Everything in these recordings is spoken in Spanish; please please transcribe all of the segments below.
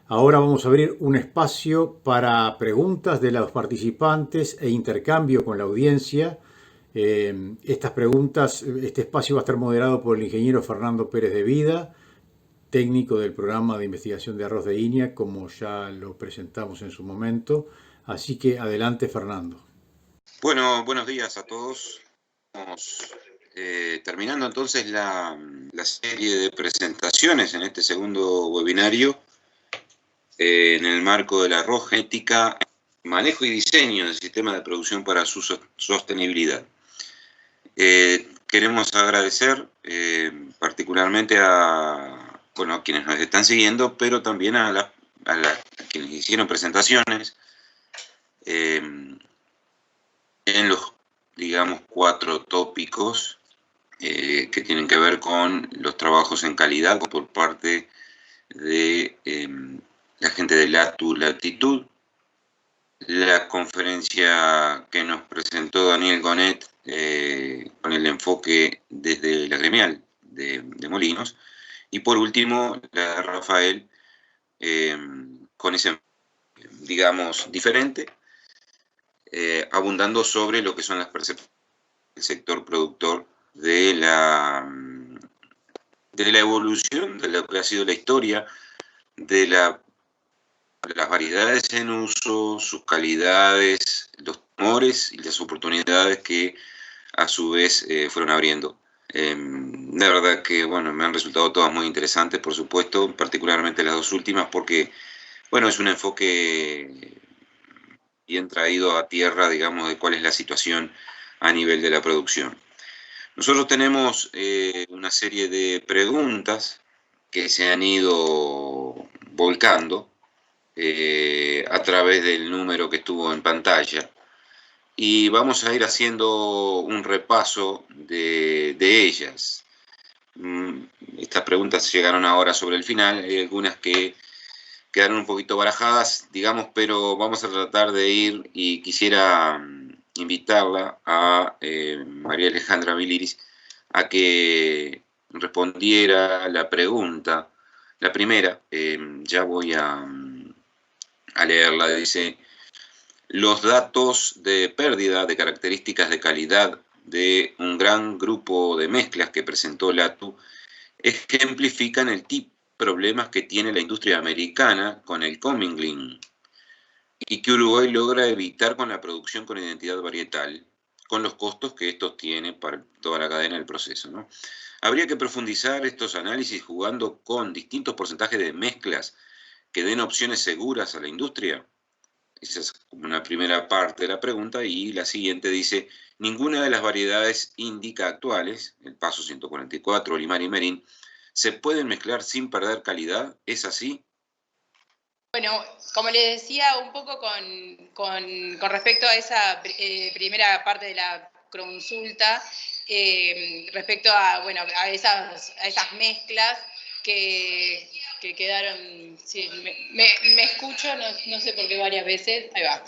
Ahora vamos a abrir un espacio para preguntas de los participantes e intercambio con la audiencia. Estas preguntas, este espacio va a estar moderado por el ingeniero Fernando Pérez de Vida, técnico del programa de investigación de arroz de INEA, como ya lo presentamos en su momento. Así que adelante, Fernando. Bueno, buenos días a todos. Estamos terminando entonces la serie de presentaciones en este segundo webinario en el marco de la arroz genética, manejo y diseño del sistema de producción para su sostenibilidad. Queremos agradecer particularmente a quienes nos están siguiendo, pero también a quienes hicieron presentaciones en los, digamos, 4 tópicos que tienen que ver con los trabajos en calidad por parte de la gente de Latitud, la conferencia que nos presentó Daniel Gonet con el enfoque desde la gremial de Molinos, y por último la de Rafael con ese, digamos, diferente, abundando sobre lo que son las percepciones del sector productor de la evolución, de lo que ha sido la historia, de las variedades en uso, sus calidades, los temores y las oportunidades que a su vez fueron abriendo. La verdad que, bueno, me han resultado todas muy interesantes, por supuesto, particularmente las 2 últimas, porque, bueno, es un enfoque bien traído a tierra, digamos, de cuál es la situación a nivel de la producción. Nosotros tenemos una serie de preguntas que se han ido volcando a través del número que estuvo en pantalla, y vamos a ir haciendo un repaso de ellas. Estas preguntas llegaron ahora sobre el final, hay algunas que quedaron un poquito barajadas, digamos, pero vamos a tratar de ir, y quisiera invitarla a María Alejandra Miliris a que respondiera la pregunta. La primera, ya voy a leerla, dice: los datos de pérdida de características de calidad de un gran grupo de mezclas que presentó LATU ejemplifican el tipo de problemas que tiene la industria americana con el commingling y que Uruguay logra evitar con la producción con identidad varietal, con los costos que esto tiene para toda la cadena del proceso, ¿no? Habría que profundizar estos análisis jugando con distintos porcentajes de mezclas que den opciones seguras a la industria. Esa es como una primera parte de la pregunta, y la siguiente dice: ninguna de las variedades indica actuales, el Paso 144, Olimar y Merín, se pueden mezclar sin perder calidad. ¿Es así? Bueno, como les decía, un poco con respecto a esa primera parte de la consulta, respecto a, bueno, a esas mezclas que quedaron. Sí, me escucho, no sé por qué varias veces, ahí va.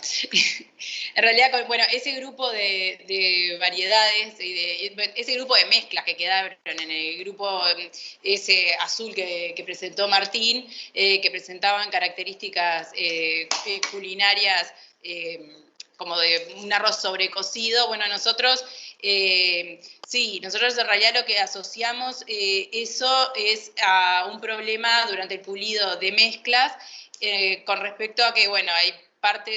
En realidad, bueno, ese grupo de variedades, ese grupo de mezclas que quedaron en el grupo ese azul que presentó Martín, que presentaban características culinarias como de un arroz sobrecocido. Bueno, nosotros nosotros en realidad lo que asociamos eso es a un problema durante el pulido de mezclas con respecto a que, bueno, hay parte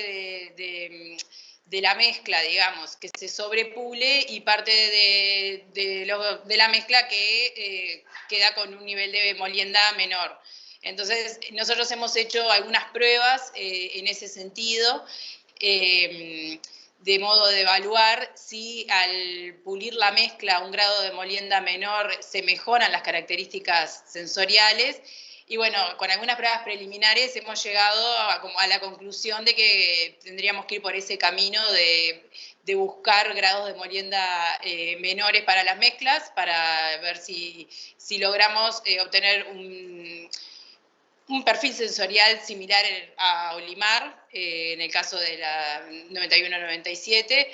de la mezcla, digamos, que se sobrepule, y parte de la mezcla que queda con un nivel de molienda menor. Entonces, nosotros hemos hecho algunas pruebas en ese sentido, de modo de evaluar si al pulir la mezcla a un grado de molienda menor se mejoran las características sensoriales. Y bueno, con algunas pruebas preliminares hemos llegado a la conclusión de que tendríamos que ir por ese camino de buscar grados de molienda menores para las mezclas, para ver si logramos obtener un perfil sensorial similar a Olimar, en el caso de la 91-97,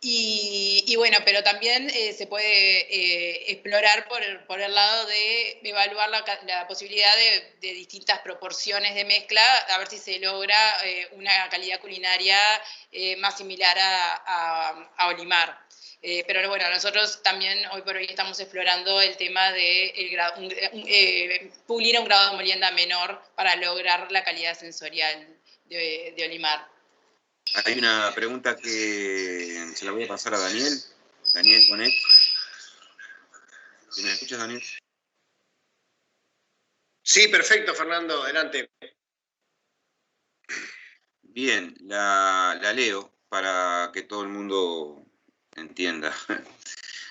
Y bueno, pero también se puede explorar por el lado de evaluar la posibilidad de distintas proporciones de mezcla, a ver si se logra una calidad culinaria más similar a Olimar. Pero bueno, nosotros también hoy por hoy estamos explorando el tema de pulir a un grado de molienda menor para lograr la calidad sensorial de Olimar. Hay una pregunta que se la voy a pasar a Daniel. Daniel Bonet. ¿Me escuchas, Daniel? Sí, perfecto, Fernando, adelante. Bien, la leo para que todo el mundo entienda.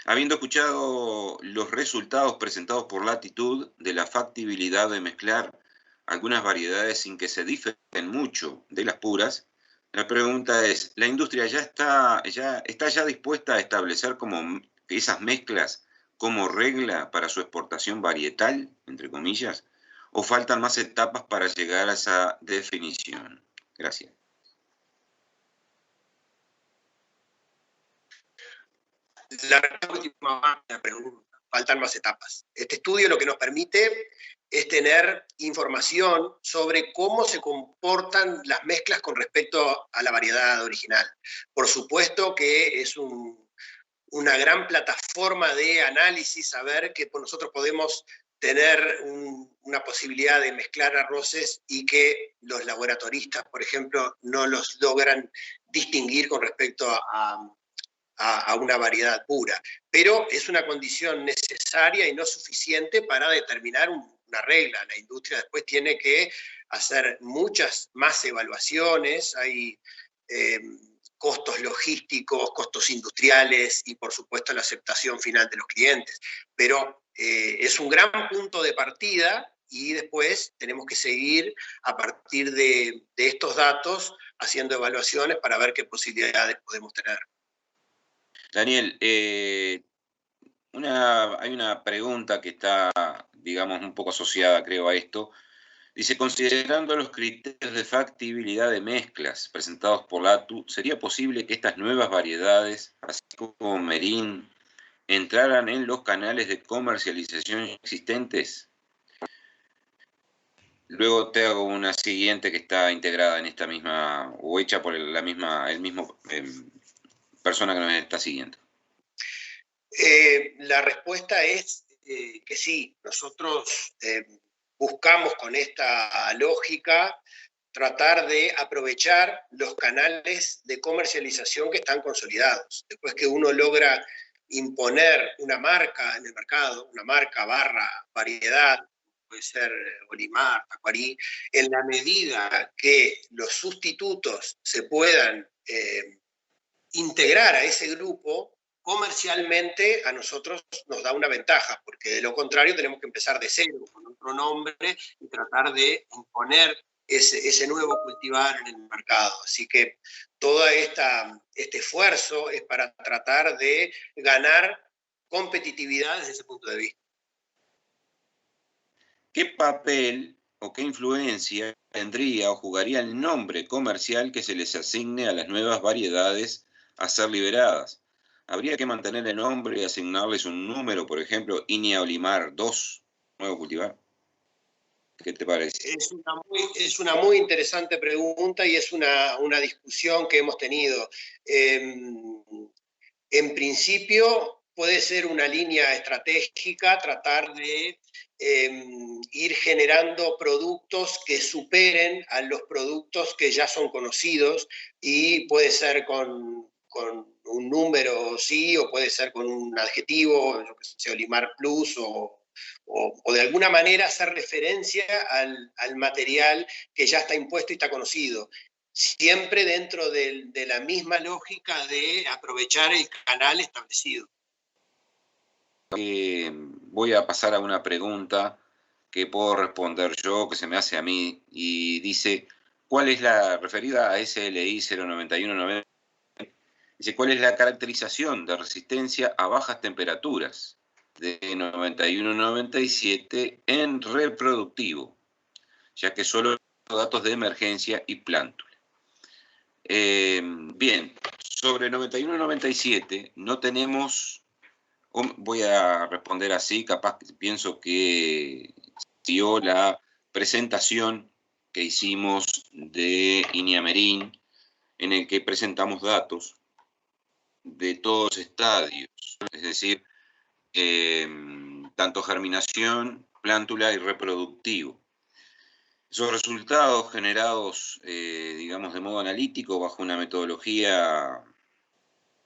Habiendo escuchado los resultados presentados por Latitud de la factibilidad de mezclar algunas variedades sin que se diferen mucho de las puras, la pregunta es, ¿la industria está ya dispuesta a establecer como esas mezclas como regla para su exportación varietal, entre comillas, o faltan más etapas para llegar a esa definición? Gracias. La última pregunta, faltan más etapas. Este estudio lo que nos permite es tener información sobre cómo se comportan las mezclas con respecto a la variedad original. Por supuesto que es una gran plataforma de análisis, saber que nosotros podemos tener una posibilidad de mezclar arroces y que los laboratoristas, por ejemplo, no los logran distinguir con respecto a una variedad pura. Pero es una condición necesaria y no suficiente para determinar una regla. La industria después tiene que hacer muchas más evaluaciones, hay costos logísticos, costos industriales y por supuesto la aceptación final de los clientes. Pero es un gran punto de partida y después tenemos que seguir a partir de estos datos haciendo evaluaciones para ver qué posibilidades podemos tener. Daniel, hay una pregunta que está, digamos, un poco asociada, creo, a esto. Dice, considerando los criterios de factibilidad de mezclas presentados por LATU, ¿sería posible que estas nuevas variedades, así como Merín, entraran en los canales de comercialización existentes? Luego te hago una siguiente que está integrada en esta misma, o hecha por el mismo persona que nos está siguiendo. La respuesta es que sí. Nosotros buscamos con esta lógica tratar de aprovechar los canales de comercialización que están consolidados. Después que uno logra imponer una marca en el mercado, una marca / variedad, puede ser Olimar, Tacuarí, en la medida que los sustitutos se puedan integrar a ese grupo, comercialmente a nosotros nos da una ventaja, porque de lo contrario tenemos que empezar de cero, con otro nombre, y tratar de imponer ese nuevo cultivar en el mercado. Así que todo este esfuerzo es para tratar de ganar competitividad desde ese punto de vista. ¿Qué papel o qué influencia tendría o jugaría el nombre comercial que se les asigne a las nuevas variedades a ser liberadas? ¿Habría que mantener el nombre y asignarles un número, por ejemplo, Inia Olimar 2, nuevo cultivar? ¿Qué te parece? Es una muy interesante pregunta y es una discusión que hemos tenido. En principio puede ser una línea estratégica tratar de ir generando productos que superen a los productos que ya son conocidos, y puede ser con un número, sí, o puede ser con un adjetivo, yo que sé, Olimar Plus, o de alguna manera hacer referencia al material que ya está impuesto y está conocido, siempre dentro de la misma lógica de aprovechar el canal establecido. Voy a pasar a una pregunta que puedo responder yo, que se me hace a mí, y dice, ¿cuál es la referida a SLI 09190? Dice, ¿cuál es la caracterización de resistencia a bajas temperaturas de 91-97 en reproductivo, ya que solo datos de emergencia y plántula? Bien, Sobre 91-97 no tenemos, voy a responder así, capaz que pienso que dio la presentación que hicimos de Iñamerín, en el que presentamos datos de todos los estadios, es decir, tanto germinación, plántula y reproductivo. Esos resultados generados, digamos, de modo analítico, bajo una metodología,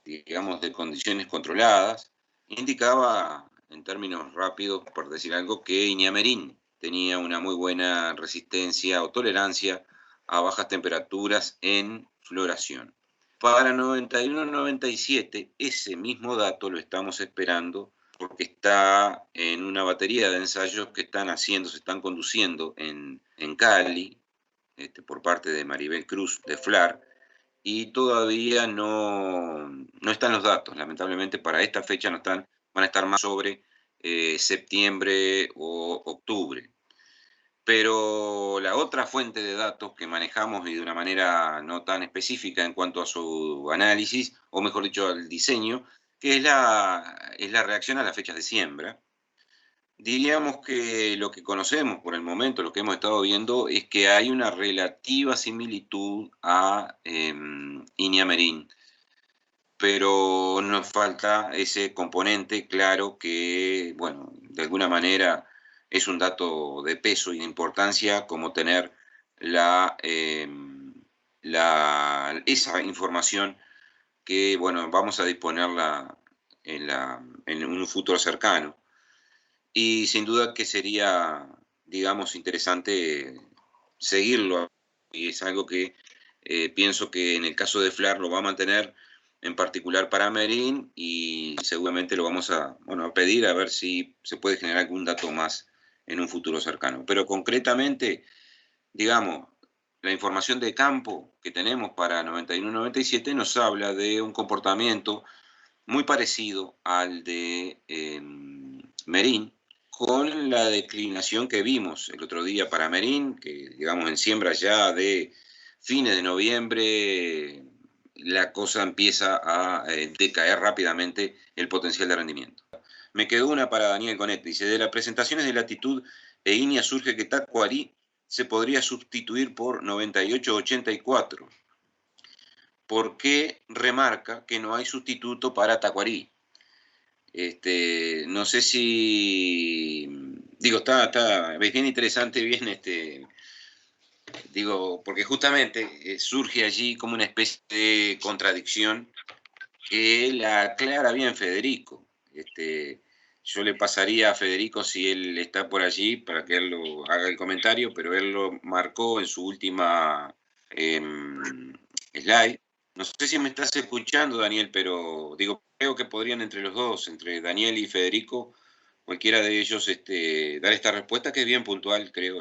digamos, de condiciones controladas, indicaba, en términos rápidos, por decir algo, que Iñamerín tenía una muy buena resistencia o tolerancia a bajas temperaturas en floración. Para 91-97, ese mismo dato lo estamos esperando porque está en una batería de ensayos que se están conduciendo en Cali, por parte de Maribel Cruz de FLAR, y todavía no están los datos. Lamentablemente para esta fecha no están, van a estar más sobre septiembre o octubre. Pero la otra fuente de datos que manejamos y de una manera no tan específica en cuanto a su análisis, o mejor dicho, al diseño, que es la reacción a las fechas de siembra. Diríamos que lo que conocemos por el momento, lo que hemos estado viendo, es que hay una relativa similitud a Iñamerín, pero nos falta ese componente claro que, bueno, de alguna manera es un dato de peso y de importancia, como tener esa información que, bueno, vamos a disponerla en un futuro cercano. Y sin duda que sería, digamos, interesante seguirlo. Y es algo que pienso que en el caso de FLAR lo va a mantener, en particular para Merín, y seguramente lo vamos a pedir a ver si se puede generar algún dato más en un futuro cercano. Pero concretamente, digamos, la información de campo que tenemos para 91-97 nos habla de un comportamiento muy parecido al de Merín, con la declinación que vimos el otro día para Merín, que digamos en siembra ya de fines de noviembre, la cosa empieza a decaer rápidamente el potencial de rendimiento. Me quedó una para Daniel Conet, dice, de las presentaciones de latitud e INIA surge que Tacuarí se podría sustituir por 98-84. ¿Por qué remarca que no hay sustituto para Tacuarí? No sé si, digo, está bien interesante, bien, digo, porque justamente surge allí como una especie de contradicción que la aclara bien Federico. Yo le pasaría a Federico si él está por allí para que él lo haga el comentario, pero él lo marcó en su última slide. No sé si me estás escuchando, Daniel, pero digo, creo que podrían entre los dos, entre Daniel y Federico, cualquiera de ellos dar esta respuesta que es bien puntual, creo.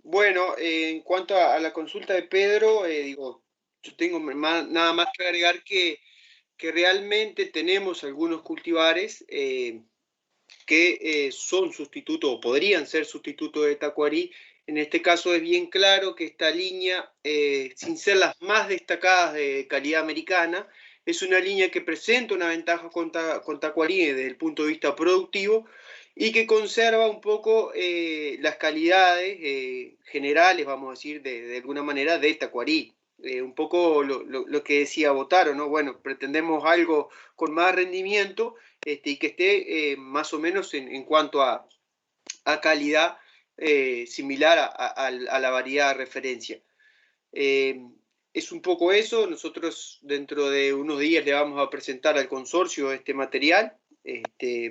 Bueno, en cuanto a la consulta de Pedro, digo, yo tengo nada más que agregar que realmente tenemos algunos cultivares que son sustitutos o podrían ser sustitutos de Tacuarí. En este caso es bien claro que esta línea, sin ser las más destacadas de calidad americana, es una línea que presenta una ventaja con Tacuarí desde el punto de vista productivo y que conserva un poco las calidades generales, vamos a decir, de alguna manera, de Tacuarí. Un poco lo que decía Botaro, ¿no? Bueno, pretendemos algo con más rendimiento y que esté más o menos en cuanto a calidad similar a la variedad de referencia. Es un poco eso. Nosotros dentro de unos días le vamos a presentar al consorcio este material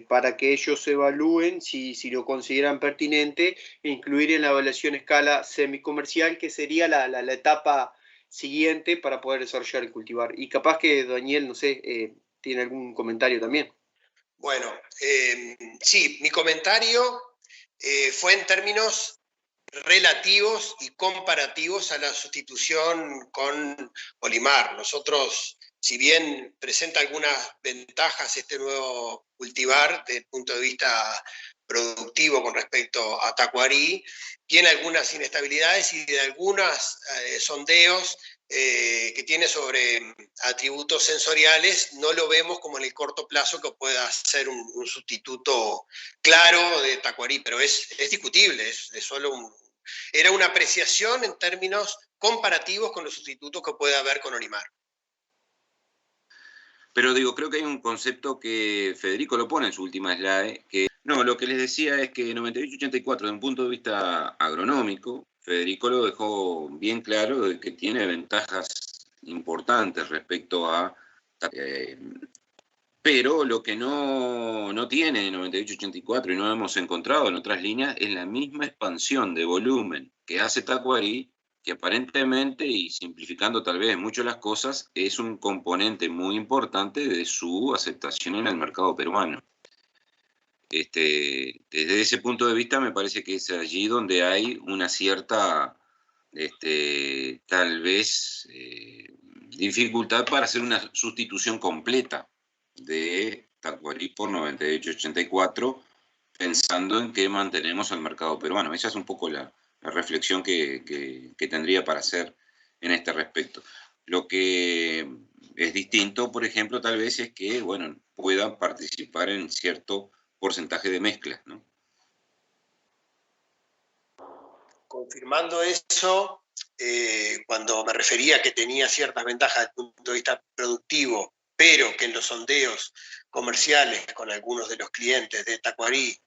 para que ellos evalúen si lo consideran pertinente e incluir en la evaluación a escala semicomercial, que sería la etapa siguiente para poder desarrollar el cultivar. Y capaz que Daniel, no sé, tiene algún comentario también. Bueno, sí, mi comentario fue en términos relativos y comparativos a la sustitución con Olimar. Nosotros, si bien presenta algunas ventajas este nuevo cultivar desde el punto de vista productivo con respecto a Tacuarí, tiene algunas inestabilidades y de algunos sondeos que tiene sobre atributos sensoriales, no lo vemos como en el corto plazo que pueda ser un sustituto claro de Tacuarí, pero es discutible, es solo era una apreciación en términos comparativos con los sustitutos que puede haber con Olimar. Pero digo, creo que hay un concepto que Federico lo pone en su última slide, que no, lo que les decía es que 98-84, desde un punto de vista agronómico, Federico lo dejó bien claro de que tiene ventajas importantes respecto a... pero lo que no tiene 98-84 y no hemos encontrado en otras líneas es la misma expansión de volumen que hace Tacuarí, que aparentemente, y simplificando tal vez mucho las cosas, es un componente muy importante de su aceptación en el mercado peruano. Desde ese punto de vista me parece que es allí donde hay una cierta, tal vez, dificultad para hacer una sustitución completa de Tacuarí por 98-84, pensando en que mantenemos al mercado peruano. Esa es un poco la reflexión que tendría para hacer en este respecto. Lo que es distinto, por ejemplo, tal vez es que, bueno, puedan participar en cierto porcentaje de mezclas, ¿no? Confirmando eso, cuando me refería que tenía ciertas ventajas desde el punto de vista productivo, pero que en los sondeos comerciales con algunos de los clientes de Tacuarí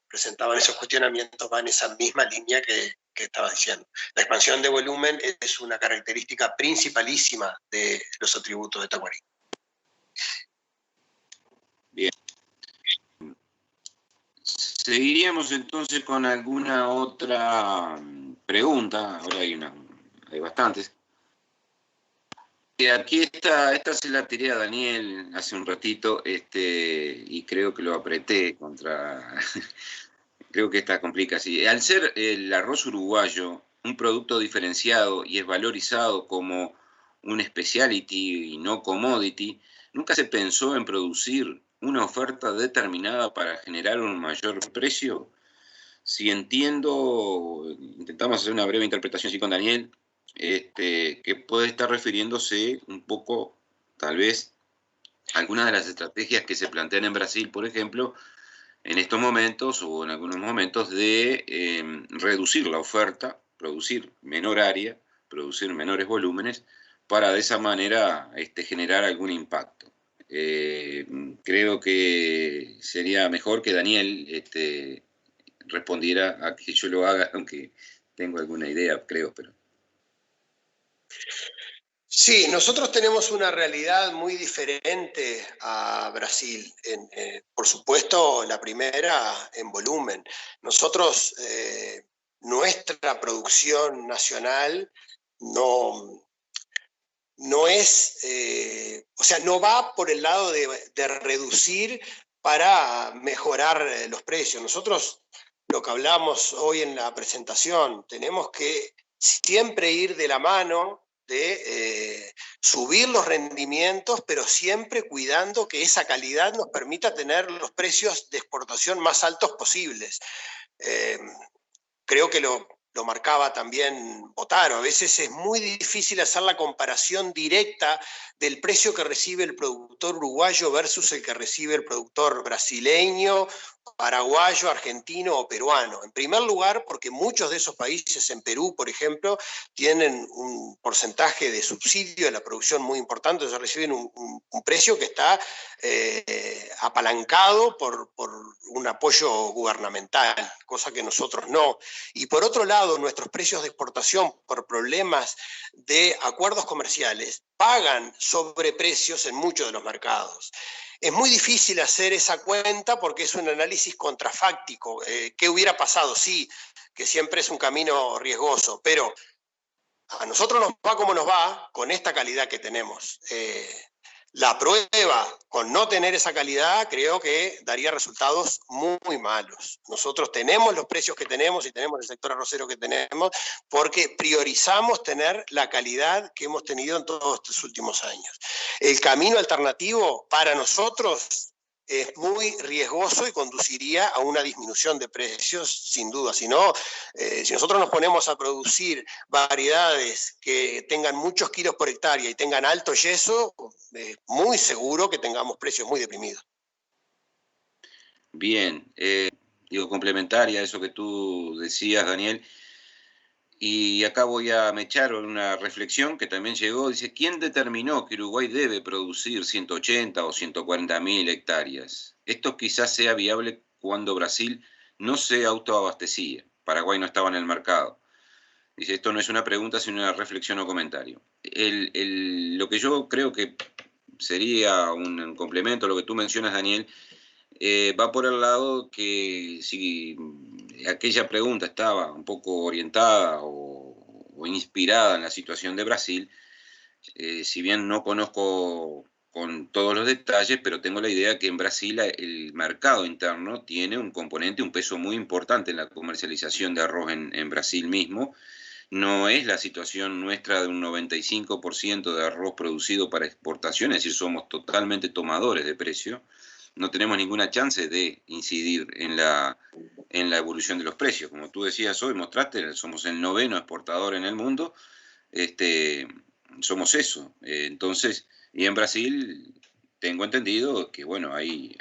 presentaban esos cuestionamientos, va en esa misma línea que estaba diciendo. La expansión de volumen es una característica principalísima de los atributos de Tacuarí. Bien. Seguiríamos entonces con alguna otra pregunta. Ahora hay bastantes. Aquí esta se la tiré a Daniel hace un ratito, y creo que lo apreté contra... Creo que esta complica así. Al ser el arroz uruguayo un producto diferenciado y es valorizado como un specialty y no commodity, nunca se pensó en producir una oferta determinada para generar un mayor precio. Si entiendo, intentamos hacer una breve interpretación así con Daniel, que puede estar refiriéndose un poco, tal vez, a algunas de las estrategias que se plantean en Brasil, por ejemplo, en estos momentos o en algunos momentos de reducir la oferta, producir menor área, producir menores volúmenes, para de esa manera generar algún impacto. Creo que sería mejor que Daniel respondiera a que yo lo haga, aunque tengo alguna idea, creo, pero... Sí, nosotros tenemos una realidad muy diferente a Brasil. Por supuesto, la primera en volumen. Nosotros, nuestra producción nacional no es, o sea, no va por el lado de reducir para mejorar los precios. Nosotros, lo que hablamos hoy en la presentación, tenemos que siempre ir de la mano de subir los rendimientos, pero siempre cuidando que esa calidad nos permita tener los precios de exportación más altos posibles. Creo que lo marcaba también Botaro. A veces es muy difícil hacer la comparación directa del precio que recibe el productor uruguayo versus el que recibe el productor brasileño, paraguayo, argentino o peruano. En primer lugar, porque muchos de esos países, en Perú, por ejemplo, tienen un porcentaje de subsidio de la producción muy importante, ellos reciben un precio que está apalancado por un apoyo gubernamental, cosa que nosotros no. Y por otro lado, nuestros precios de exportación, por problemas de acuerdos comerciales, pagan sobreprecios en muchos de los mercados. Es muy difícil hacer esa cuenta porque es un análisis contrafáctico. ¿Qué hubiera pasado? Sí, que siempre es un camino riesgoso, pero a nosotros nos va como nos va con esta calidad que tenemos. La prueba con no tener esa calidad creo que daría resultados muy malos. Nosotros tenemos los precios que tenemos y tenemos el sector arrocero que tenemos porque priorizamos tener la calidad que hemos tenido en todos estos últimos años. El camino alternativo para nosotros es muy riesgoso y conduciría a una disminución de precios, sin duda. Si no, si nosotros nos ponemos a producir variedades que tengan muchos kilos por hectárea y tengan alto yeso, es muy seguro que tengamos precios muy deprimidos. Bien, complementaria a eso que tú decías, Daniel, y acá voy a mechar una reflexión que también llegó. Dice, ¿quién determinó que Uruguay debe producir 180 o 140.000 hectáreas? Esto quizás sea viable cuando Brasil no se autoabastecía. Paraguay no estaba en el mercado. Dice, esto no es una pregunta, sino una reflexión o comentario. Lo que yo creo que sería un complemento a lo que tú mencionas, Daniel, va por el lado que si aquella pregunta estaba un poco orientada o inspirada en la situación de Brasil, si bien no conozco con todos los detalles, pero tengo la idea que en Brasil el mercado interno tiene un componente, un peso muy importante en la comercialización de arroz en Brasil mismo. No es la situación nuestra de un 95% de arroz producido para exportación, es decir, somos totalmente tomadores de precio. No tenemos ninguna chance de incidir en la evolución de los precios. Como tú decías hoy, mostraste, somos el 9º exportador en el mundo, somos eso. Entonces, y en Brasil tengo entendido que, bueno, hay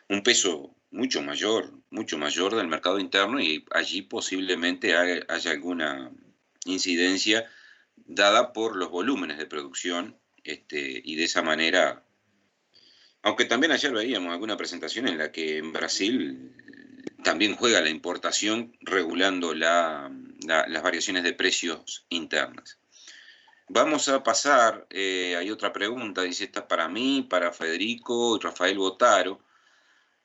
un peso mucho mayor del mercado interno, y allí posiblemente haya alguna incidencia dada por los volúmenes de producción, y de esa manera. Aunque también ayer veíamos alguna presentación en la que en Brasil también juega la importación regulando las variaciones de precios internas. Vamos a pasar, hay otra pregunta, dice, esta para mí, para Federico y Rafael Botaro.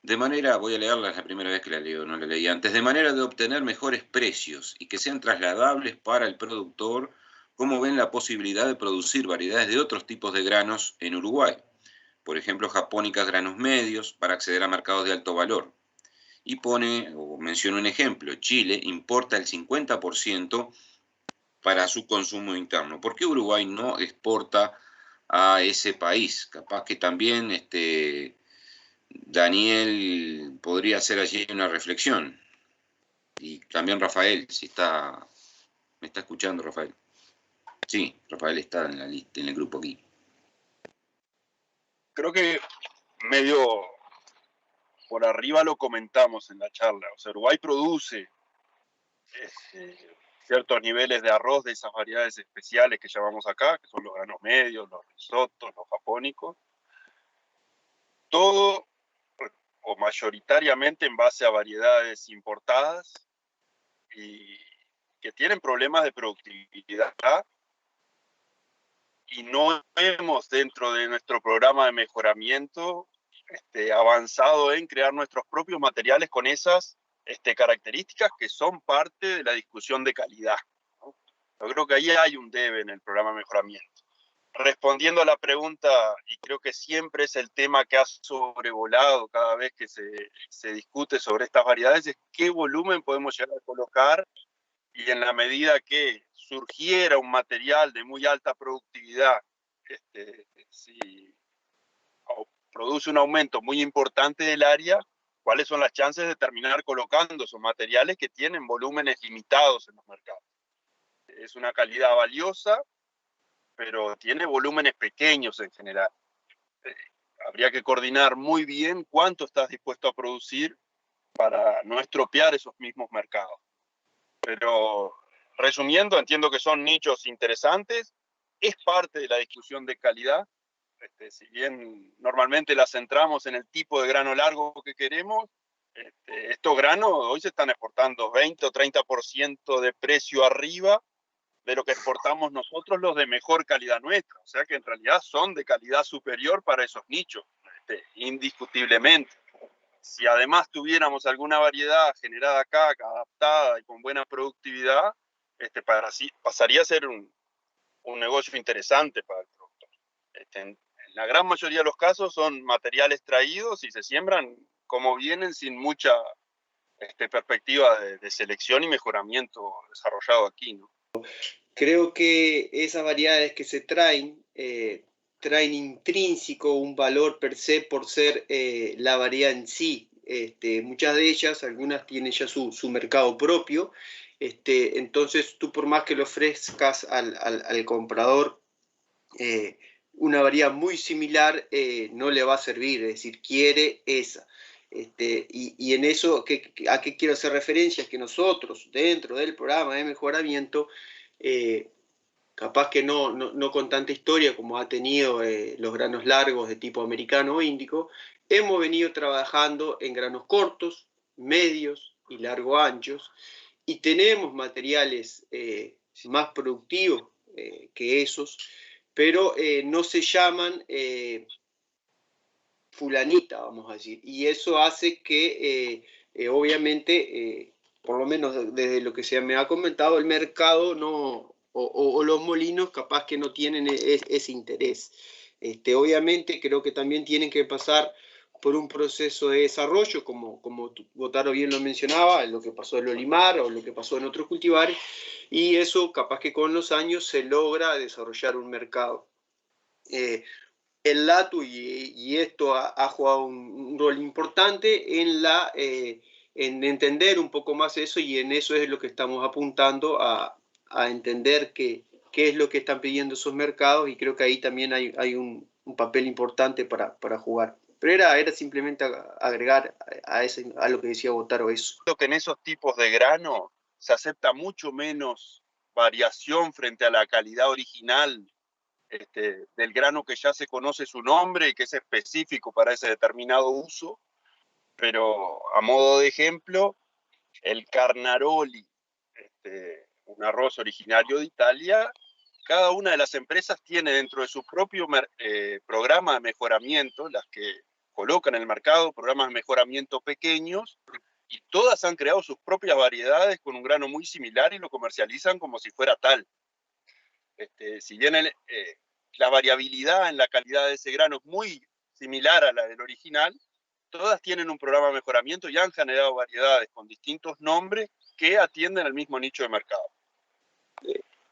Voy a leerla, es la primera vez que la leo, no la leí antes. De manera de obtener mejores precios y que sean trasladables para el productor, ¿cómo ven la posibilidad de producir variedades de otros tipos de granos en Uruguay? Por ejemplo, japónicas granos medios para acceder a mercados de alto valor. Y menciona un ejemplo, Chile importa el 50% para su consumo interno. ¿Por qué Uruguay no exporta a ese país? Capaz que también Daniel podría hacer allí una reflexión. Y también Rafael, me está escuchando Rafael. Sí, Rafael está en la lista, en el grupo aquí. Creo que medio por arriba lo comentamos en la charla. O sea, Uruguay produce ciertos niveles de arroz de esas variedades especiales que llamamos acá, que son los granos medios, los risotos, los japónicos. Todo o mayoritariamente en base a variedades importadas y que tienen problemas de productividad, y no hemos dentro de nuestro programa de mejoramiento avanzado en crear nuestros propios materiales con esas características que son parte de la discusión de calidad, ¿no? Yo creo que ahí hay un debe en el programa de mejoramiento. Respondiendo a la pregunta, y creo que siempre es el tema que ha sobrevolado cada vez que se discute sobre estas variedades, es qué volumen podemos llegar a colocar, y en la medida que surgiera un material de muy alta productividad, si produce un aumento muy importante del área, ¿cuáles son las chances de terminar colocando esos materiales que tienen volúmenes limitados en los mercados? Es una calidad valiosa, pero tiene volúmenes pequeños en general. Habría que coordinar muy bien cuánto estás dispuesto a producir para no estropear esos mismos mercados. Pero resumiendo, entiendo que son nichos interesantes, es parte de la discusión de calidad. Si bien normalmente la centramos en el tipo de grano largo que queremos, estos granos hoy se están exportando 20 o 30% de precio arriba de lo que exportamos nosotros, los de mejor calidad nuestra. O sea que en realidad son de calidad superior para esos nichos, indiscutiblemente. Si además tuviéramos alguna variedad generada acá, adaptada y con buena productividad, pasaría a ser un negocio interesante para el productor. En la gran mayoría de los casos son materiales traídos y se siembran como vienen, sin mucha perspectiva de selección y mejoramiento desarrollado aquí, ¿no? Creo que esas variedades que se traen traen intrínseco un valor per se por ser la variedad en sí. Muchas de ellas, algunas tienen ya su mercado propio, entonces tú por más que le ofrezcas al comprador una variedad muy similar, no le va a servir, es decir, quiere esa. Y en eso, ¿a qué quiero hacer referencia? Es que nosotros, dentro del programa de mejoramiento, capaz que no con tanta historia como ha tenido los granos largos de tipo americano o índico, hemos venido trabajando en granos cortos, medios y largo anchos, y tenemos materiales más productivos que esos, pero no se llaman fulanita, vamos a decir, y eso hace que obviamente, por lo menos desde lo que se me ha comentado, el mercado no, o los molinos capaz que no tienen ese interés. Obviamente creo que también tienen que pasar por un proceso de desarrollo, como Botaro bien lo mencionaba, lo que pasó en el Olimar o lo que pasó en otros cultivares, y eso capaz que con los años se logra desarrollar un mercado. El LATU y esto ha jugado un rol importante en entender un poco más eso, y en eso es lo que estamos apuntando a entender qué es lo que están pidiendo esos mercados, y creo que ahí también hay un papel importante para jugar. Pero era simplemente agregar a lo que decía Botaro eso. Creo que en esos tipos de grano se acepta mucho menos variación frente a la calidad original del grano que ya se conoce su nombre y que es específico para ese determinado uso. Pero a modo de ejemplo, el Carnaroli, un arroz originario de Italia, cada una de las empresas tiene dentro de su propio programa de mejoramiento, las que colocan en el mercado programas de mejoramiento pequeños, y todas han creado sus propias variedades con un grano muy similar y lo comercializan como si fuera tal. Si bien la variabilidad en la calidad de ese grano es muy similar a la del original, todas tienen un programa de mejoramiento y han generado variedades con distintos nombres que atienden al mismo nicho de mercado.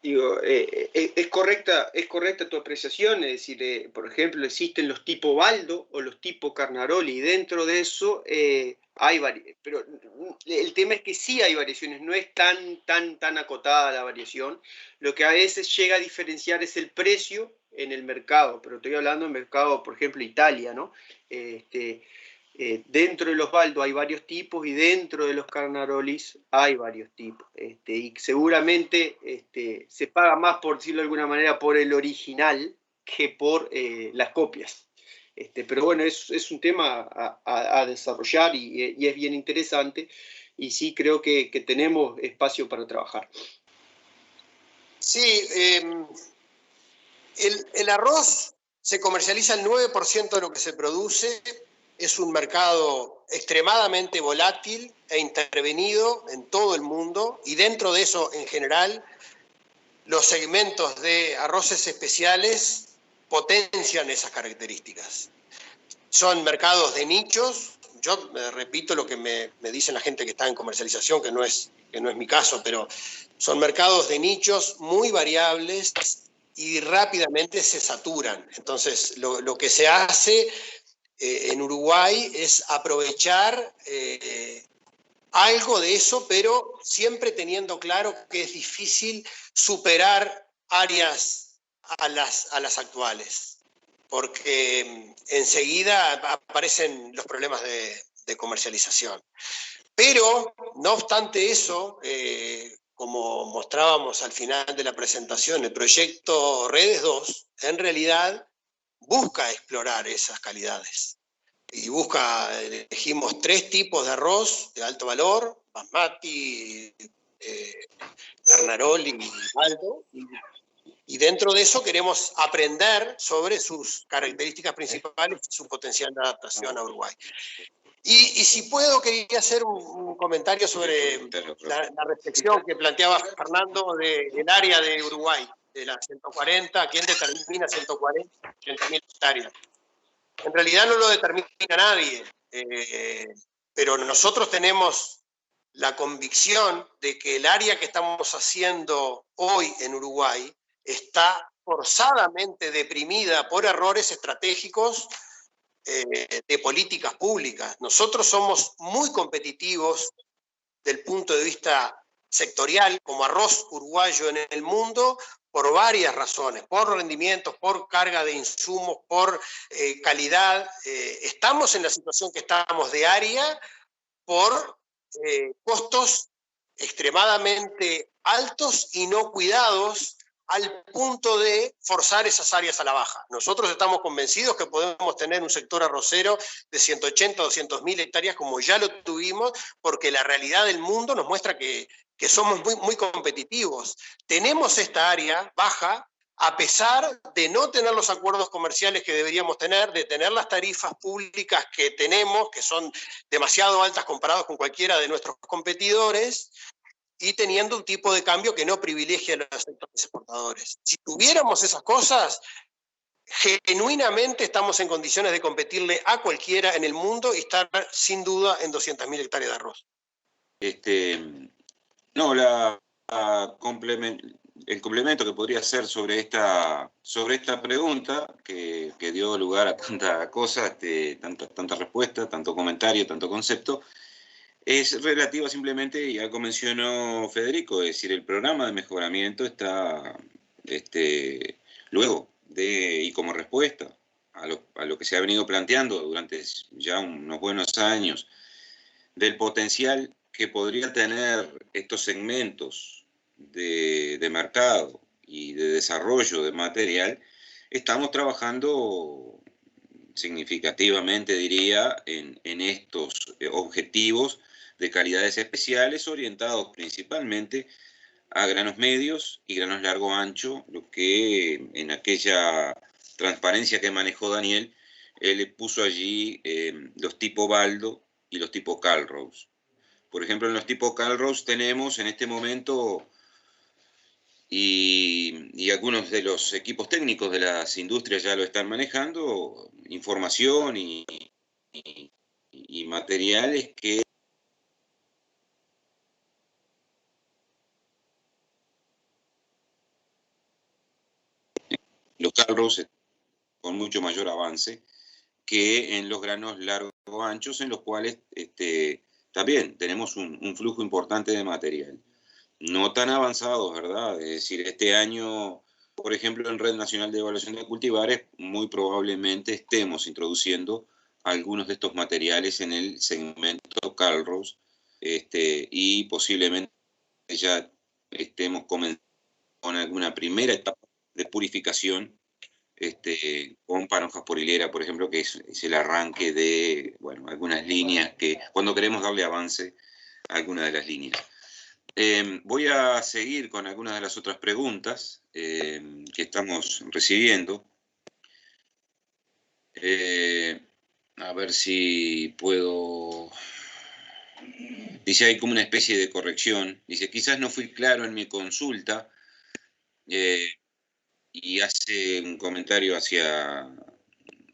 Es correcta tu apreciación, es decir, por ejemplo, existen los tipo Baldo o los tipo Carnaroli, y dentro de eso hay variaciones, pero el tema es que sí hay variaciones, no es tan acotada la variación. Lo que a veces llega a diferenciar es el precio en el mercado, pero estoy hablando del mercado, por ejemplo, Italia, ¿no? Dentro de los Baldo hay varios tipos, y dentro de los Carnarolis hay varios tipos, y seguramente se paga más, por decirlo de alguna manera, por el original que por las copias. Pero bueno, es un tema a desarrollar, y es bien interesante, y sí creo que tenemos espacio para trabajar. Sí, el arroz se comercializa el 9% de lo que se produce. Es un mercado extremadamente volátil e intervenido en todo el mundo, y dentro de eso, en general, los segmentos de arroces especiales potencian esas características. Son mercados de nichos. Yo repito lo que me dicen la gente que está en comercialización, que no es mi caso, pero son mercados de nichos muy variables y rápidamente se saturan. Entonces, lo que se hace en Uruguay es aprovechar algo de eso, pero siempre teniendo claro que es difícil superar áreas a las actuales, porque enseguida aparecen los problemas de comercialización. Pero, no obstante eso, como mostrábamos al final de la presentación, el proyecto Redes 2, en realidad, busca explorar esas calidades. Y elegimos 3 tipos de arroz de alto valor: basmati, Carnaroli y Baldo. Y dentro de eso queremos aprender sobre sus características principales y su potencial de adaptación a Uruguay. Y si puedo, quería hacer un comentario sobre la reflexión que planteaba Fernando del área de Uruguay, de las 140, ¿quién determina 140, 80.000 hectáreas? En realidad no lo determina nadie, pero nosotros tenemos la convicción de que el área que estamos haciendo hoy en Uruguay está forzadamente deprimida por errores estratégicos de políticas públicas. Nosotros somos muy competitivos del punto de vista sectorial como arroz uruguayo en el mundo por varias razones, por rendimientos, por carga de insumos, por calidad. Estamos en la situación que estamos de área por costos extremadamente altos y no cuidados al punto de forzar esas áreas a la baja. Nosotros estamos convencidos que podemos tener un sector arrocero de 180 o 200 mil hectáreas como ya lo tuvimos, porque la realidad del mundo nos muestra que somos muy competitivos. Tenemos esta área baja a pesar de no tener los acuerdos comerciales que deberíamos tener, de tener las tarifas públicas que tenemos, que son demasiado altas comparadas con cualquiera de nuestros competidores, y teniendo un tipo de cambio que no privilegia a los sectores exportadores. Si tuviéramos esas cosas, genuinamente estamos en condiciones de competirle a cualquiera en el mundo y estar sin duda en 200.000 hectáreas de arroz. No, el complemento que podría hacer sobre esta pregunta, que dio lugar a tanta cosa, tanta respuesta, tanto comentario, tanto concepto, es relativa simplemente, ya como mencionó Federico, es decir, el programa de mejoramiento está luego de, y como respuesta a lo que se ha venido planteando durante ya unos buenos años, del potencial que podría tener estos segmentos de mercado y de desarrollo de material, estamos trabajando significativamente, diría, en estos objetivos de calidades especiales orientados principalmente a granos medios y granos largo ancho, lo que en aquella transparencia que manejó Daniel, él puso allí los tipo Baldo y los tipo Calrose. Por ejemplo, en los tipo Calrose tenemos en este momento, y algunos de los equipos técnicos de las industrias ya lo están manejando, información y materiales que los Calrose con mucho mayor avance que en los granos largo anchos, en los cuales también tenemos un flujo importante de material. No tan avanzados, ¿verdad? Es decir, este año, por ejemplo, en Red Nacional de Evaluación de Cultivares, muy probablemente estemos introduciendo algunos de estos materiales en el segmento Calrose, y posiblemente ya estemos comenzando con alguna primera etapa de purificación con panojas por hilera, por ejemplo, que es el arranque de, bueno, algunas líneas que cuando queremos darle avance a alguna de las líneas. Voy a seguir con algunas de las otras preguntas que estamos recibiendo. A ver si puedo... Dice, hay como una especie de corrección. Dice, quizás no fui claro en mi consulta, y hace un comentario hacia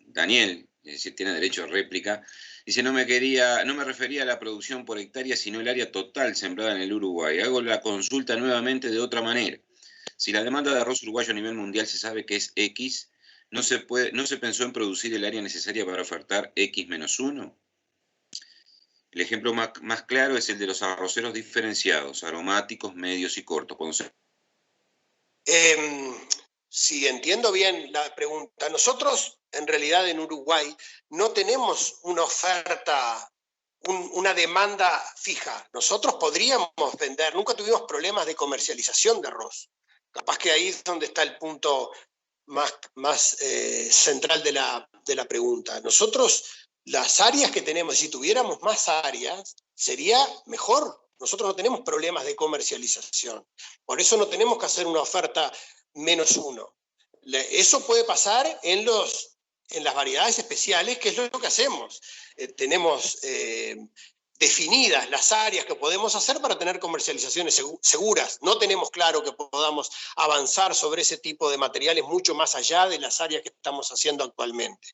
Daniel, es decir, tiene derecho a réplica. Dice, no me refería a la producción por hectárea, sino el área total sembrada en el Uruguay. Hago la consulta nuevamente de otra manera. Si la demanda de arroz uruguayo a nivel mundial se sabe que es X, ¿no se pensó en producir el área necesaria para ofertar X-1? El ejemplo más claro es el de los arroceros diferenciados, aromáticos, medios y cortos. Si entiendo bien la pregunta, nosotros en realidad en Uruguay no tenemos una oferta, una demanda fija. Nosotros podríamos vender, nunca tuvimos problemas de comercialización de arroz. Capaz que ahí es donde está el punto más central de la pregunta. Nosotros, las áreas que tenemos, si tuviéramos más áreas, sería mejor. Nosotros no tenemos problemas de comercialización. Por eso no tenemos que hacer una oferta -1. Eso puede pasar en las variedades especiales, que es lo que hacemos. Tenemos definidas las áreas que podemos hacer para tener comercializaciones seguras. No tenemos claro que podamos avanzar sobre ese tipo de materiales mucho más allá de las áreas que estamos haciendo actualmente.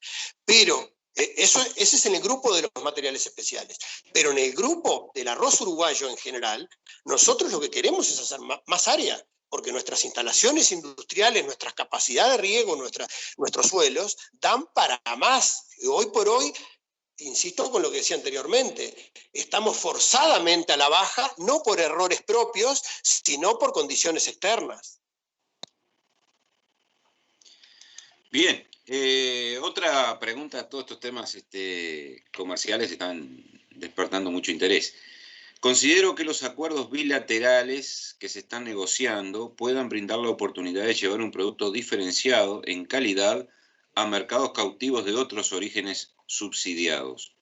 Pero ese es en el grupo de los materiales especiales. Pero en el grupo del arroz uruguayo en general, nosotros lo que queremos es hacer más área. porque nuestras instalaciones industriales, nuestras capacidades de riego, nuestros suelos, dan para más. Hoy por hoy, insisto con lo que decía anteriormente, estamos forzadamente a la baja, no por errores propios, sino por condiciones externas. Bien, otra pregunta. Todos estos temas comerciales están despertando mucho interés. Considero que los acuerdos bilaterales que se están negociando puedan brindar la oportunidad de llevar un producto diferenciado en calidad a mercados cautivos de otros orígenes subsidiados.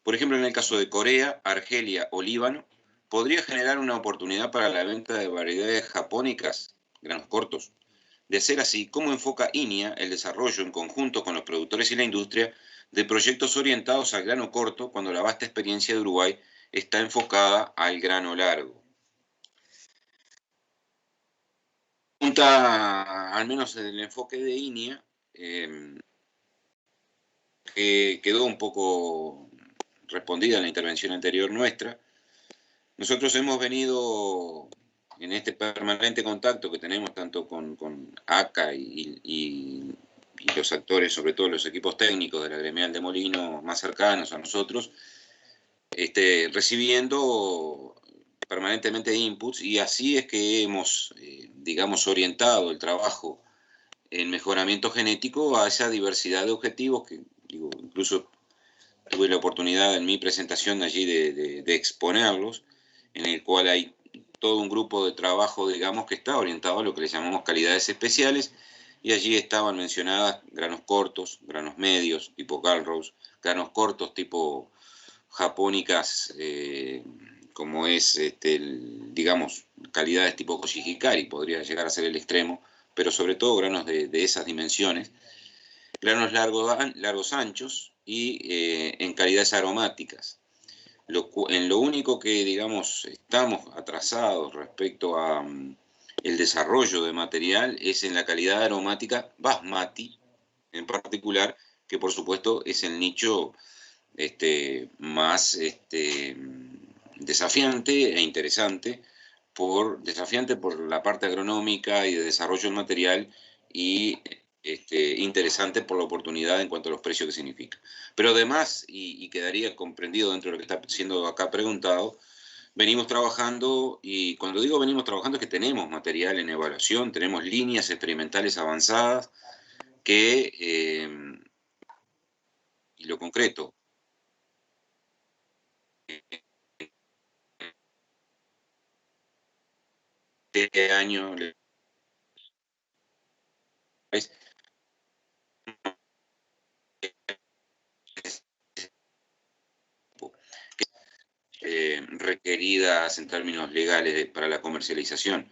Por ejemplo, en el caso de Corea, Argelia o Líbano, podría generar una oportunidad para la venta de variedades japónicas, granos cortos. De ser así, ¿cómo enfoca INIA el desarrollo en conjunto con los productores y la industria de proyectos orientados al grano corto cuando la vasta experiencia de Uruguay está enfocada al grano largo? Al menos en el enfoque de INIA, que quedó un poco respondida en la intervención anterior nuestra. Nosotros hemos venido en este permanente contacto que tenemos tanto con ACA y los actores, sobre todo los equipos técnicos de la gremial de Molino más cercanos a nosotros, recibiendo permanentemente inputs, y así es que hemos, digamos, orientado el trabajo en mejoramiento genético a esa diversidad de objetivos que, digo, incluso tuve la oportunidad en mi presentación allí de exponerlos, en el cual hay todo un grupo de trabajo, digamos, que está orientado a lo que le llamamos calidades especiales, y allí estaban mencionadas granos cortos, granos medios, tipo Galrose, granos cortos tipo japónicas, como es, digamos, calidades tipo Koshihikari, podría llegar a ser el extremo, pero sobre todo granos de esas dimensiones, granos largos anchos y en calidades aromáticas. En lo único que, digamos, estamos atrasados respecto a el desarrollo de material es en la calidad aromática basmati, en particular, que por supuesto es el nicho más desafiante e interesante, desafiante por la parte agronómica y de desarrollo del material, y interesante por la oportunidad en cuanto a los precios que significa. Pero además, y quedaría comprendido dentro de lo que está siendo acá preguntado, venimos trabajando, y cuando digo venimos trabajando es que tenemos material en evaluación, tenemos líneas experimentales avanzadas que, y lo concreto, este año requeridas en términos legales para la comercialización.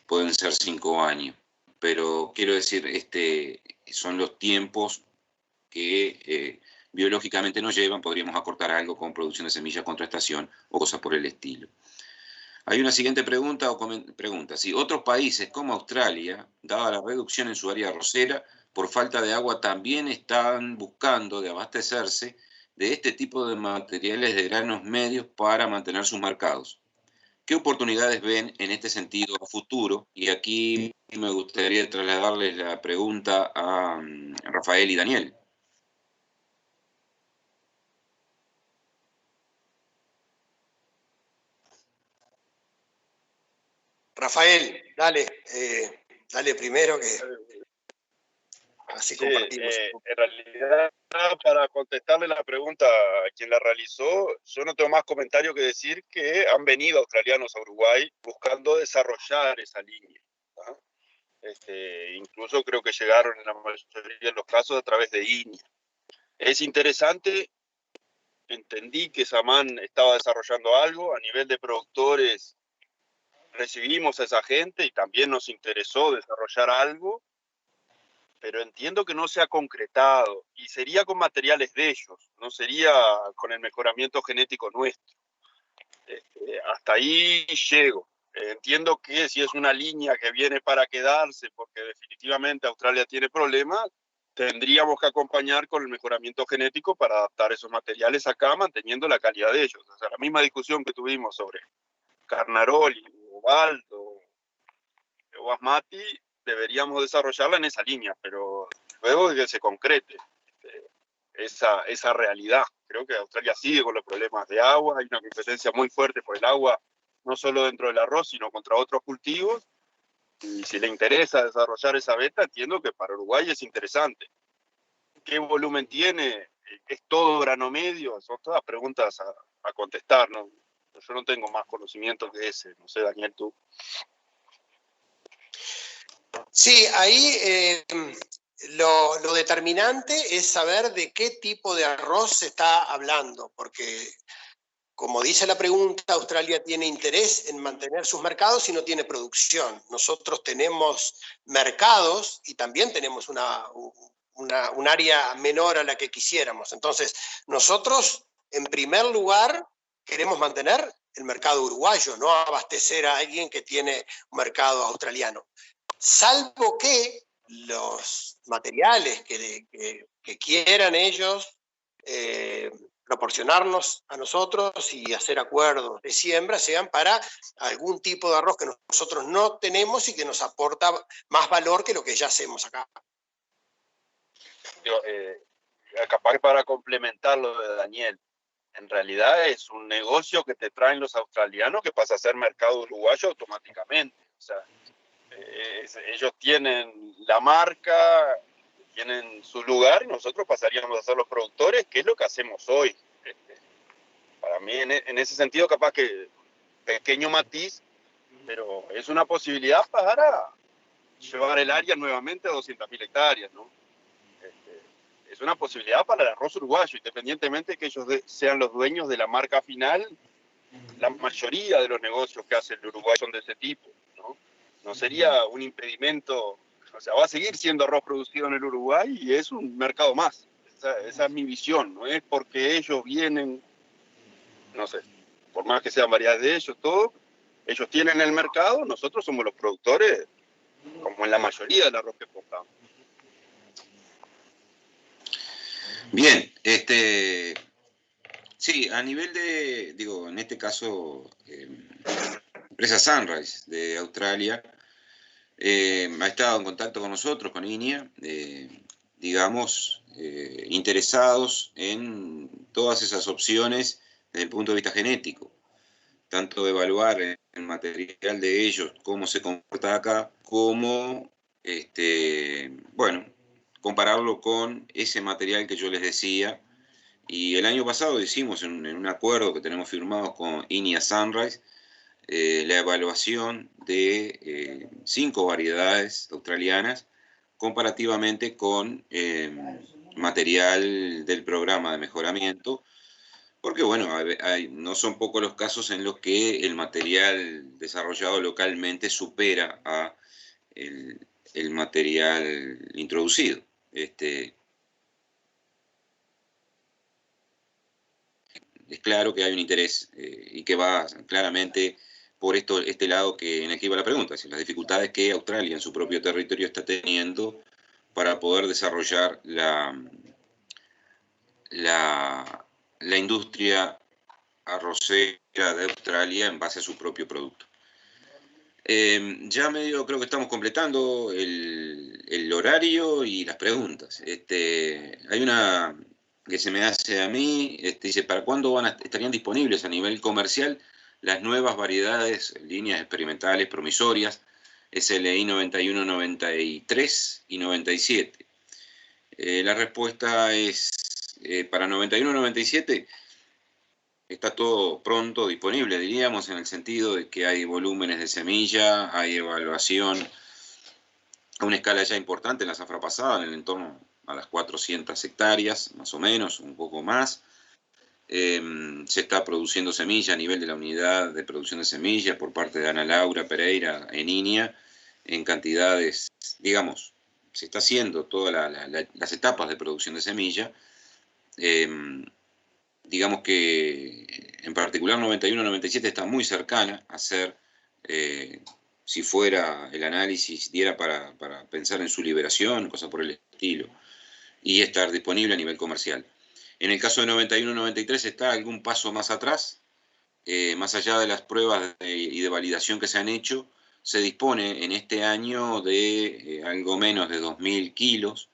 Pueden ser 5 años, pero quiero decir, son los tiempos que biológicamente nos llevan. Podríamos acortar algo con producción de semillas contra estación o cosas por el estilo. Hay una siguiente pregunta pregunta. Si otros países como Australia, dada la reducción en su área arrocera por falta de agua, también están buscando de abastecerse de este tipo de materiales de granos medios para mantener sus mercados. ¿Qué oportunidades ven en este sentido a futuro? Y aquí me gustaría trasladarles la pregunta a Rafael y Daniel. Rafael, dale primero, que así compartimos. En realidad, para contestarle la pregunta a quien la realizó, yo no tengo más comentario que decir que han venido australianos a Uruguay buscando desarrollar esa línea, ¿no? Incluso creo que llegaron en la mayoría de los casos a través de INIA. Es interesante, entendí que Saman estaba desarrollando algo a nivel de productores. Recibimos a esa gente y también nos interesó desarrollar algo, pero entiendo que no se ha concretado, y sería con materiales de ellos, no sería con el mejoramiento genético nuestro. Hasta ahí llego. Entiendo que si es una línea que viene para quedarse, porque definitivamente Australia tiene problemas, tendríamos que acompañar con el mejoramiento genético para adaptar esos materiales acá, manteniendo la calidad de ellos. O sea, la misma discusión que tuvimos sobre Carnaroli, Ubaldo, basmati deberíamos desarrollarla en esa línea, pero luego de que se concrete esa realidad. Creo que Australia sigue con los problemas de agua, hay una competencia muy fuerte por el agua, no solo dentro del arroz, sino contra otros cultivos, y si le interesa desarrollar esa beta, entiendo que para Uruguay es interesante. ¿Qué volumen tiene? ¿Es todo grano medio? Son todas preguntas a contestar, ¿no? Yo no tengo más conocimiento que ese, no sé, Daniel, tú. Sí, ahí lo determinante es saber de qué tipo de arroz se está hablando, porque como dice la pregunta, Australia tiene interés en mantener sus mercados y no tiene producción. Nosotros tenemos mercados y también tenemos un área menor a la que quisiéramos. Entonces, nosotros, en primer lugar, queremos mantener el mercado uruguayo, no abastecer a alguien que tiene un mercado australiano. Salvo que los materiales que quieran ellos proporcionarnos a nosotros y hacer acuerdos de siembra sean para algún tipo de arroz que nosotros no tenemos y que nos aporta más valor que lo que ya hacemos acá. Capaz para complementar lo de Daniel, en realidad es un negocio que te traen los australianos que pasa a ser mercado uruguayo automáticamente. O sea, ellos tienen la marca, tienen su lugar y nosotros pasaríamos a ser los productores, que es lo que hacemos hoy. Para mí, en ese sentido, capaz que pequeño matiz, pero es una posibilidad para llevar el área nuevamente a 200.000 hectáreas, ¿no? Es una posibilidad para el arroz uruguayo, independientemente de que ellos sean los dueños de la marca final. La mayoría de los negocios que hace el Uruguay son de ese tipo, ¿no? No sería un impedimento, o sea, va a seguir siendo arroz producido en el Uruguay y es un mercado más. Esa es mi visión, no es porque ellos vienen, no sé, por más que sean variedades de ellos, todo, ellos tienen el mercado, nosotros somos los productores, como en la mayoría del arroz que exportamos. Bien, sí, a nivel de, digo, en este caso, empresa Sunrise de Australia, ha estado en contacto con nosotros, con INIA, digamos, interesados en todas esas opciones desde el punto de vista genético, tanto evaluar el material de ellos, cómo se comporta acá, como, bueno, compararlo con ese material que yo les decía. Y el año pasado hicimos en un acuerdo que tenemos firmado con INIA Sunrise la evaluación de 5 variedades australianas comparativamente con material del programa de mejoramiento, porque bueno, no son pocos los casos en los que el material desarrollado localmente supera a el material introducido. Es claro que hay un interés y que va claramente por este lado en el que iba la pregunta, es decir, las dificultades que Australia en su propio territorio está teniendo para poder desarrollar la industria arrocera de Australia en base a su propio producto. Ya medio creo que estamos completando el horario y las preguntas. Hay una que se me hace a mí, dice, ¿para cuándo estarían disponibles a nivel comercial las nuevas variedades, líneas experimentales promisorias, SLI 91, 93 y 97? La respuesta es, para 91, 97 está todo pronto disponible, diríamos, en el sentido de que hay volúmenes de semilla, hay evaluación a una escala ya importante en la zafra pasada, en el entorno a las 400 hectáreas, más o menos, un poco más. Se está produciendo semilla a nivel de la unidad de producción de semilla por parte de Ana Laura Pereira en INIA, en cantidades, digamos, se está haciendo todas las etapas de producción de semilla. Digamos que en particular 91-97 está muy cercana a ser, si fuera el análisis, diera para pensar en su liberación, cosas por el estilo, y estar disponible a nivel comercial. En el caso de 91-93 está algún paso más atrás, más allá de las pruebas y de validación que se han hecho, se dispone en este año de algo menos de 2.000 kilos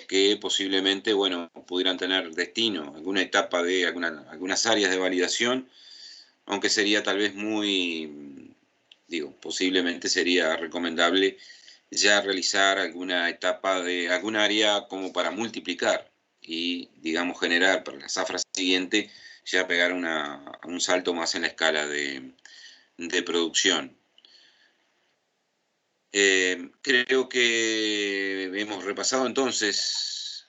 que posiblemente, bueno, pudieran tener destino, alguna etapa de algunas áreas de validación, aunque sería tal vez posiblemente sería recomendable ya realizar alguna etapa de algún área como para multiplicar y, digamos, generar para la zafra siguiente ya pegar un salto más en la escala de producción. Creo que hemos repasado entonces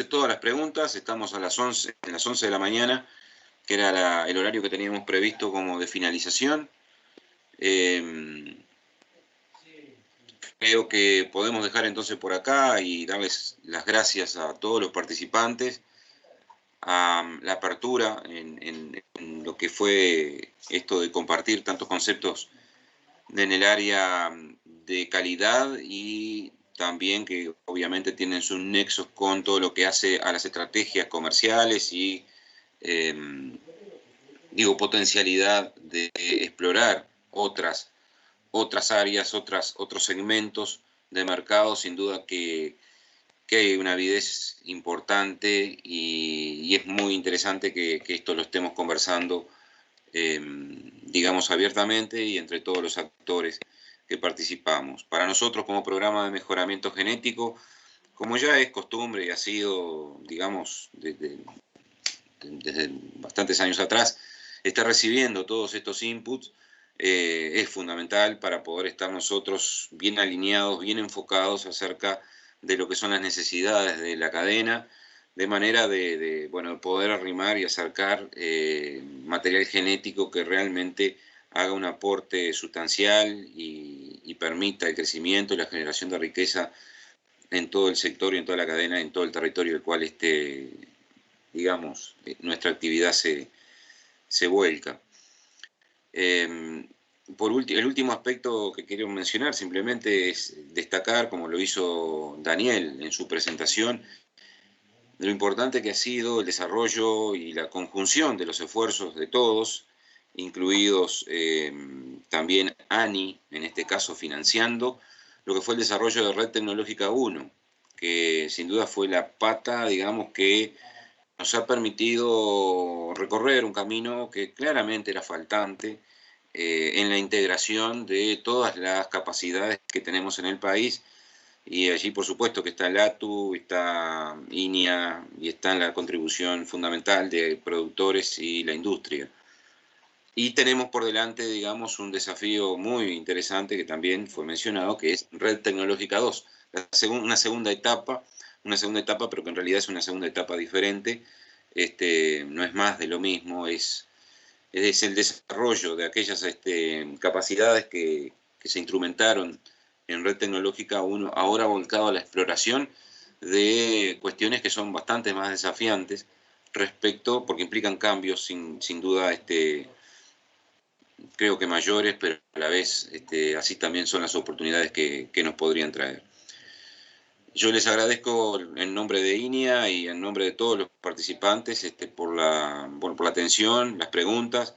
todas las preguntas. Estamos en las 11 de la mañana, que era el horario que teníamos previsto como de finalización. Creo que podemos dejar entonces por acá y darles las gracias a todos los participantes, a la apertura en lo que fue esto de compartir tantos conceptos en el área de calidad y también que obviamente tienen sus nexos con todo lo que hace a las estrategias comerciales y potencialidad de explorar otras áreas, otros segmentos de mercado. Sin duda que hay una avidez importante y es muy interesante que esto lo estemos conversando, digamos, abiertamente y entre todos los actores que participamos. Para nosotros, como programa de mejoramiento genético, como ya es costumbre y ha sido, digamos, desde bastantes años atrás, está recibiendo todos estos inputs. Es fundamental para poder estar nosotros bien alineados, bien enfocados acerca de lo que son las necesidades de la cadena, de manera de poder arrimar y acercar material genético que realmente haga un aporte sustancial y permita el crecimiento y la generación de riqueza en todo el sector y en toda la cadena, en todo el territorio del cual nuestra actividad se vuelca. El último aspecto que quiero mencionar simplemente es destacar, como lo hizo Daniel en su presentación, lo importante que ha sido el desarrollo y la conjunción de los esfuerzos de todos, incluidos también ANI, en este caso financiando lo que fue el desarrollo de Red Tecnológica 1, que sin duda fue la pata, digamos, que nos ha permitido recorrer un camino que claramente era faltante en la integración de todas las capacidades que tenemos en el país. Y allí, por supuesto, que está el ATU, está INIA y está en la contribución fundamental de productores y la industria. Y tenemos por delante, digamos, un desafío muy interesante que también fue mencionado, que es Red Tecnológica 2, una segunda etapa, pero que en realidad es una segunda etapa diferente. No es más de lo mismo, es el desarrollo de aquellas capacidades que se instrumentaron en Red Tecnológica 1, ahora volcado a la exploración de cuestiones que son bastante más desafiantes porque implican cambios sin duda, creo que mayores, pero a la vez así también son las oportunidades que nos podrían traer. Yo les agradezco en nombre de INIA y en nombre de todos los participantes por la atención, las preguntas